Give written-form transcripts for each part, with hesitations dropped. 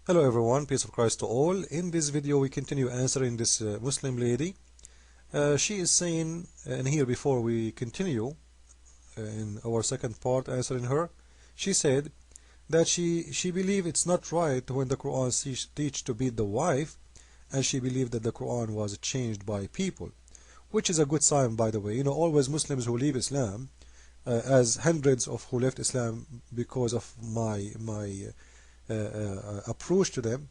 Hello everyone, peace of Christ to all. In this video we continue answering this Muslim lady. She is saying, and here before we continue in our second part answering her, she said that she believed it's not right when the Quran teach to beat the wife, and she believed that the Quran was changed by people, which is a good sign, by the way. You know, always Muslims who leave Islam, as hundreds of who left Islam because of my approach to them,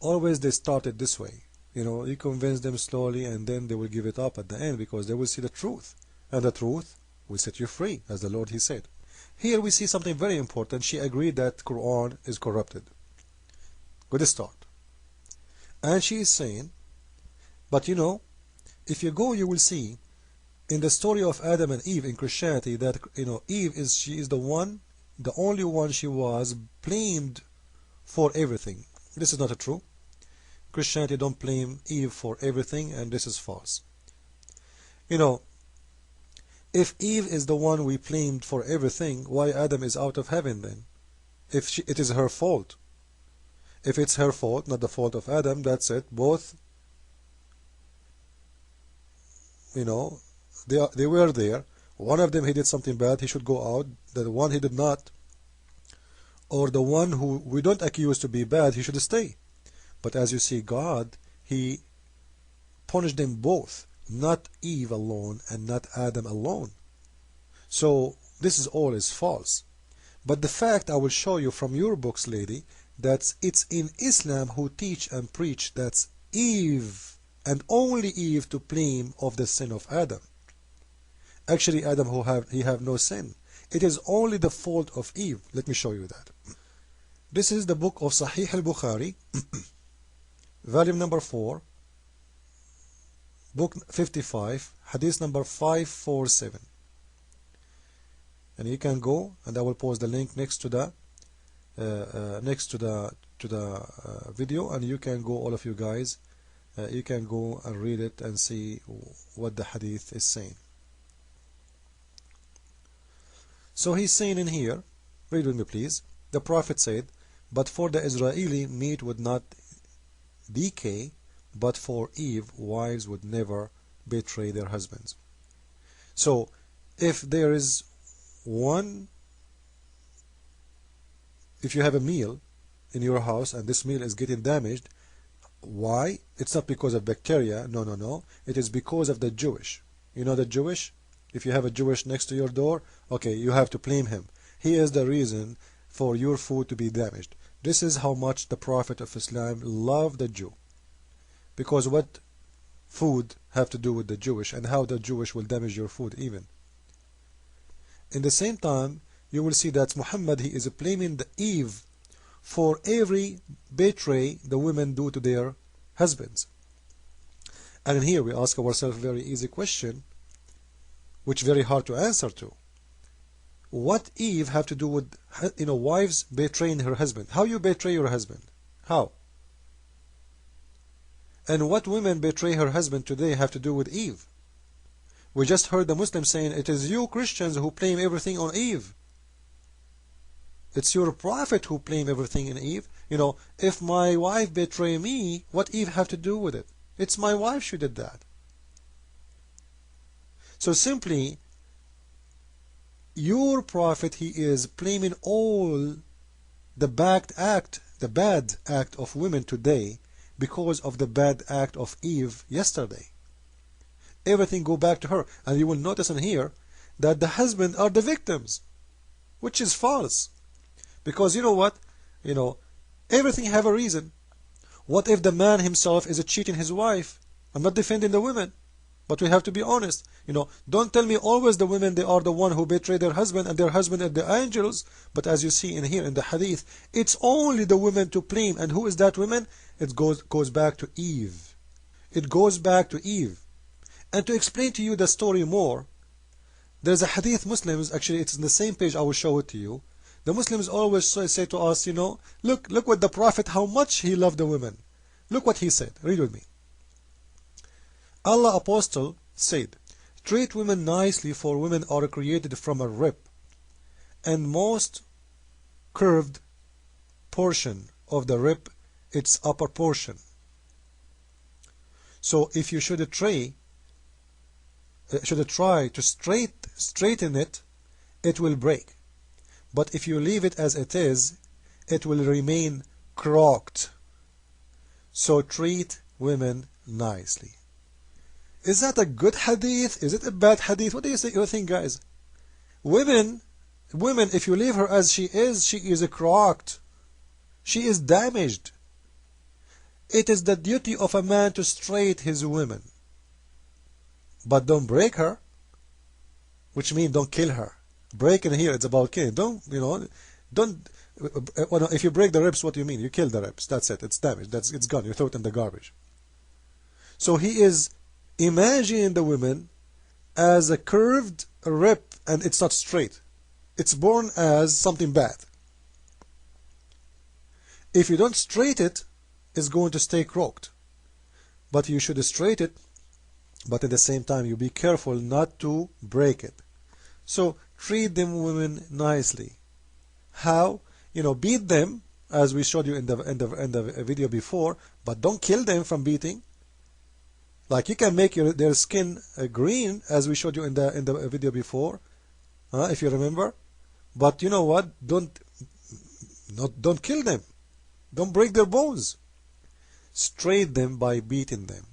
always they started this way. You know, you convince them slowly and then they will give it up at the end because they will see the truth, and the truth will set you free, as the Lord He said. Here we see something very important. She agreed that Quran is corrupted. Good start. And she is saying, but you know, if you go, you will see in the story of Adam and Eve in Christianity that, you know, she is the only one she was blamed for everything. This is not true. Christianity don't blame Eve for everything, and this is false. You know, if Eve is the one we blamed for everything, why Adam is out of heaven then? If it is her fault. If it's her fault, not the fault of Adam, that's it. Both, you know, they were there. One of them, he did something bad, he should go out. The one he did not, or the one who we don't accuse to be bad, he should stay. But as you see, God, He punished them both, not Eve alone and not Adam alone. So this is all is false. But the fact I will show you from your books, lady, that it's in Islam who teach and preach that's Eve and only Eve to blame of the sin of Adam. Actually, Adam he have no sin. It is only the fault of Eve. Let me show you that. This is the book of Sahih al-Bukhari, volume number 4, book 55, hadith number 547. And you can go, and I will post the link next to the video, and you can go, all of you guys, you can go and read it and see what the hadith is saying. So he's saying in here, read with me please. The Prophet said, but for the Israeli meat would not decay, but for Eve wives would never betray their husbands. So if there is if you have a meal in your house and this meal is getting damaged, why? It's not because of bacteria, no, it is because of the Jewish. You know the Jewish? If you have a Jewish next to your door, okay, you have to blame him. He is the reason for your food to be damaged. This is how much the Prophet of Islam loved the Jew. Because what food have to do with the Jewish, and how the Jewish will damage your food even. In the same time, you will see that Muhammad, he is blaming the Eve for every betray the women do to their husbands. And here we ask ourselves a very easy question, which very hard to answer to. What Eve have to do with, you know, wives betraying her husband? How you betray your husband? How? And what women betray her husband today have to do with Eve? We just heard the Muslim saying it is you Christians who blame everything on Eve. It's your Prophet who blame everything on Eve. You know, if my wife betray me, what Eve have to do with it? It's my wife who did that. So simply, your Prophet, he is blaming all the bad act of women today because of the bad act of Eve yesterday. Everything go back to her. And you will notice in here that the husband are the victims, which is false. Because you know what? You know, everything have a reason. What if the man himself is cheating his wife? I'm not defending the women, but we have to be honest. You know, don't tell me always the women, they are the one who betray their husband and their husband are the angels. But as you see in here in the hadith, it's only the women to blame. And who is that woman? It goes back to Eve. It goes back to Eve. And to explain to you the story more, there's a hadith Muslims, actually it's in the same page, I will show it to you. The Muslims always say to us, you know, look what the Prophet, how much he loved the women. Look what he said. Read with me. Allah Apostle said, treat women nicely, for women are created from a rib, and most curved portion of the rib its upper portion. So if you should try to straighten it, it will break. But if you leave it as it is, it will remain crooked. So treat women nicely. Is that a good hadith? Is it a bad hadith? What do you think, guys? Women, if you leave her as she is crooked. She is damaged. It is the duty of a man to straighten his women. But don't break her, which means don't kill her. Breaking here, it's about killing. If you break the ribs, what do you mean? You kill the ribs. That's it. It's damaged. It's gone. You throw it in the garbage. So he is imagining the woman as a curved rib, and it's not straight. It's born as something bad. If you don't straighten it, it's going to stay crooked. But you should straighten it, but at the same time you be careful not to break it. So treat them women nicely. How? Beat them, as we showed you in the video before, but don't kill them from beating. Like you can make their skin green, as we showed you in the video before, if you remember. But you know what? Don't kill them. Don't break their bones. Straighten them by beating them.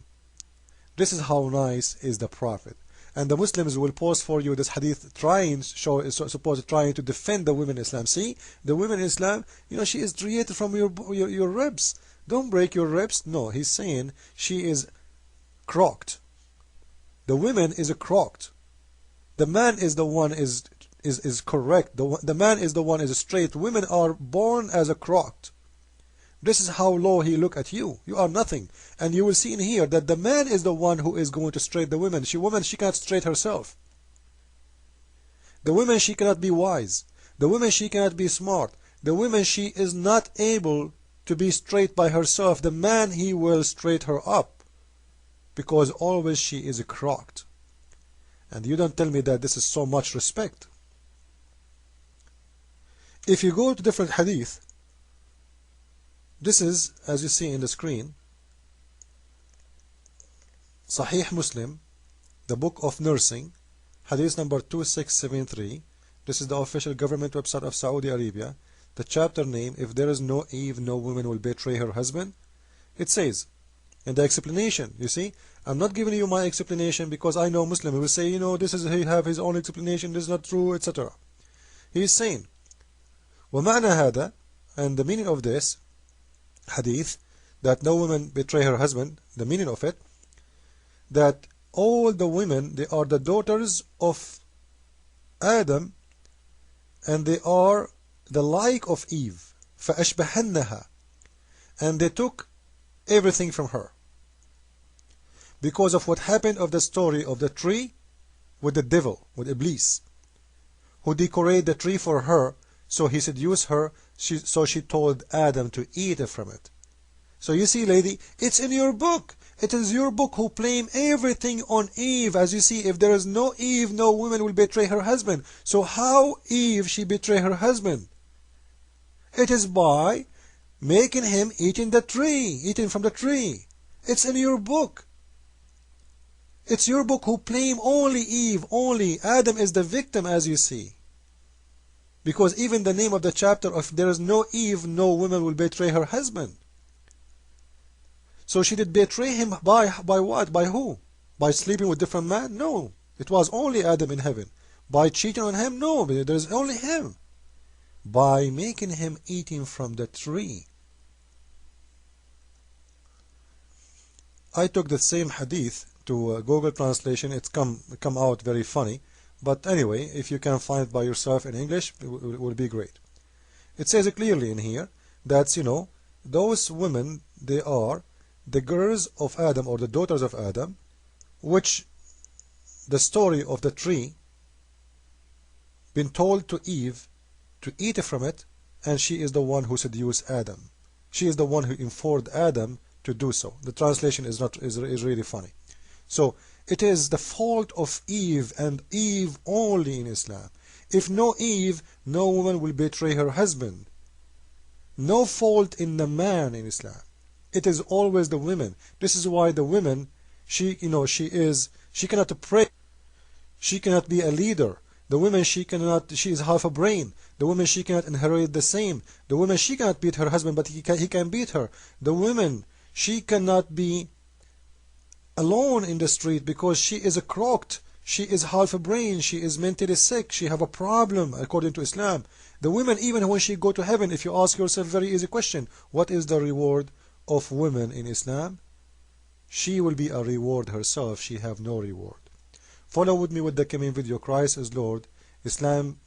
This is how nice is the Prophet. And the Muslims will post for you this hadith trying to defend the women in Islam. See, the women in Islam, she is created from your ribs. Don't break your ribs. No, he's saying she is crooked. The woman is crooked. The man is the one is correct. The man is the one is straight. Women are born as a crooked. This is how low he look at you. You are nothing. And you will see in here that the man is the one who is going to straight the woman. She cannot straight herself. The woman, she cannot be wise. The woman, she cannot be smart. The woman, she is not able to be straight by herself. The man, he will straight her up, because always she is crooked. And you don't tell me that this is so much respect. If you go to different hadith, this is, as you see in the screen, Sahih Muslim, the book of nursing, hadith number 2673. This is the official government website of Saudi Arabia. The chapter name, if there is no Eve, no woman will betray her husband. It says, in the explanation, you see, I'm not giving you my explanation because I know Muslim. He will say, he have his own explanation, this is not true, etc. He is saying, وَمَعْنَى هَذَا, and the meaning of this hadith, that no woman betray her husband, the meaning of it, that all the women, they are the daughters of Adam, and they are the like of Eve, فَأَشْبَهَنَّهَا, and they took everything from her because of what happened of the story of the tree with the devil, with Iblis, who decorated the tree for her. So he seduced her, so she told Adam to eat from it. So you see, lady, it's in your book. It is your book who blame everything on Eve. As you see, if there is no Eve, no woman will betray her husband. So how Eve she betray her husband? It is by making him eating from the tree. It's in your book. It's your book who blame only Eve, only Adam is the victim, as you see. Because even the name of the chapter, if there is no Eve, no woman will betray her husband. So she did betray him by what? By who? By sleeping with different men? No. It was only Adam in heaven. By cheating on him? No. There is only him. By making him eating from the tree. I took the same hadith to Google translation. It's come out very funny. But anyway, if you can find it by yourself in English, it will be great. It says clearly in here that, those women, they are the girls of Adam, or the daughters of Adam, which the story of the tree been told to Eve to eat from it, and she is the one who seduced Adam. She is the one who informed Adam to do so. The translation is really funny. So it is the fault of Eve, and Eve only in Islam. If no Eve, no woman will betray her husband. No fault in the man in Islam. It is always the women. This is why the women, she cannot pray. She cannot be a leader. The woman, she is half a brain. The woman, she cannot inherit the same. The woman, she cannot beat her husband, but he can beat her. The woman, she cannot be alone in the street because she is a crooked. She is half a brain. She is mentally sick. She have a problem according to Islam. The women, even when she go to heaven, if you ask yourself a very easy question, what is the reward of women in Islam? She will be a reward herself. She have no reward. Follow with me with the coming video. Christ is Lord. Islam